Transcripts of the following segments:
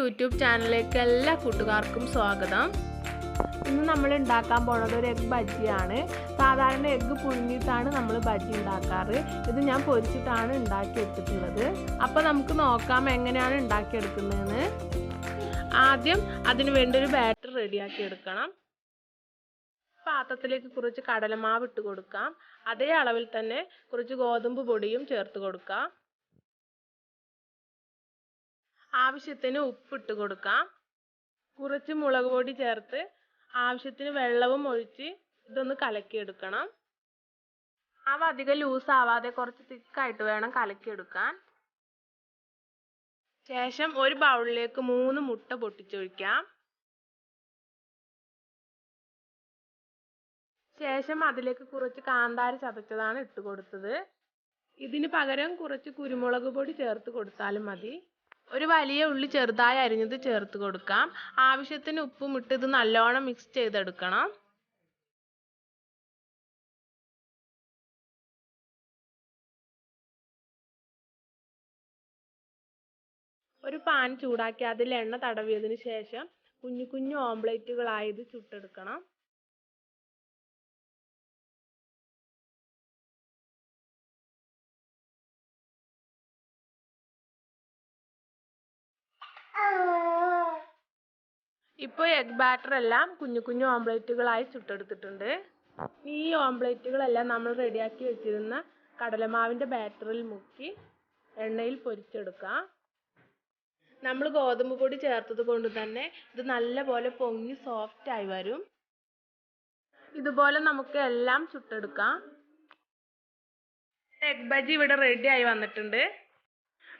YouTube ചാനലിലേക്ക് എല്ലാ കൂട്ടുകാർക്കും സ്വാഗതം. ഇന്ന് നമ്മൾ ഉണ്ടാക്കാൻ പോകുന്നത് ഒരു എഗ് ബജിയാണ്. സാധാരണ എഗ്ഗ് പുഴുങ്ങിയിട്ടാണ് നമ്മൾ ബജി ഉണ്ടാക്കാറ്. ഇത് ഞാൻ പൊരിച്ചിട്ടാണ് ഉണ്ടാക്കിയെടുത്തിട്ടുള്ളത്. അപ്പോൾ നമുക്ക് നോക്കാം എങ്ങനെയാണ് ഉണ്ടാക്കിയെടുക്കുന്നതെന്ന്. ആദ്യം അതിന് വേണ്ടി ഒരു ബാറ്റർ റെഡിയാക്കി എടുക്കണം. പാത്രത്തിലേക്ക് കുറച്ച് കടലമാവ് ഇട്ട് കൊടുക്കാം. അതേ അളവിൽ തന്നെ കുറച്ച് ഗോതമ്പ് പൊടിയും ചേർത്ത് കൊടുക്കാം. ആവശ്യത്തിന് ഉപ്പിട്ട് കൊടുക്കാം. കുറച്ച് മുളക് പൊടി ചേർത്ത് ആവശ്യത്തിന് വെള്ളവും ഒഴിച്ച് ഇതൊന്ന് കലക്കിയെടുക്കണം. അവ അധികം ലൂസ് ആവാതെ കുറച്ച് തിക്കായിട്ട് വേണം കലക്കിയെടുക്കാൻ. ശേഷം ഒരു ബൗളിലേക്ക് 3 മുട്ട പൊട്ടിച്ചൊഴിക്കാം. ശേഷം അതിലേക്ക് കുറച്ച് കാന്താരി ചതച്ചതാണ് ഇട്ട് കൊടുത്തത്. ഇതിന് പകരം കുറച്ച് കുരുമുളക് പൊടി ചേർത്ത് കൊടുത്താലും മതി. ഒരു വലിയ ഉള്ളി ചെറുതായി അരിഞ്ഞത് ചേർത്ത് കൊടുക്കാം. ആവശ്യത്തിന് ഉപ്പും ഇട്ട് ഇത് നല്ലോണം മിക്സ് ചെയ്തെടുക്കണം. ഒരു പാൻ ചൂടാക്കി അതിൽ എണ്ണ തടവിയതിന് ശേഷം കുഞ്ഞു കുഞ്ഞു ഓംലെറ്റുകളായി ഇത് ചുട്ടെടുക്കണം. ഇപ്പോൾ എഗ് ബാറ്റർ എല്ലാം കുഞ്ഞു കുഞ്ഞു ഓംലെറ്റുകളായി ചുട്ടെടുത്തിട്ടുണ്ട്. ഈ ഓംലെറ്റുകളെല്ലാം നമ്മൾ റെഡിയാക്കി വെച്ചിരുന്ന കടലമാവിൻ്റെ ബാറ്ററിൽ മുക്കി എണ്ണയിൽ പൊരിച്ചെടുക്കാം. നമ്മൾ ഗോതമ്പ് പൊടി ചേർത്തത് കൊണ്ട് തന്നെ ഇത് നല്ലപോലെ പൊങ്ങി സോഫ്റ്റായി വരും. ഇതുപോലെ നമുക്ക് എല്ലാം ചുട്ടെടുക്കാം. എഗ് ബജി ഇവിടെ റെഡിയായി വന്നിട്ടുണ്ട്.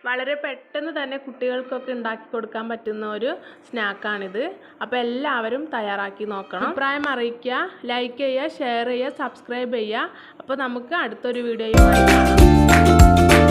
വളരെ പെട്ടെന്ന് തന്നെ കുട്ടികൾക്കൊക്കെ ഉണ്ടാക്കി കൊടുക്കാൻ പറ്റുന്ന ഒരു സ്നാക്കാണിത്. അപ്പോൾ എല്ലാവരും തയ്യാറാക്കി നോക്കണം. അഭിപ്രായം അറിയിക്കുക, ലൈക്ക് ചെയ്യുക, ഷെയർ ചെയ്യുക, സബ്സ്ക്രൈബ് ചെയ്യുക. അപ്പോൾ നമുക്ക് അടുത്തൊരു വീഡിയോയുമായി കാണാം.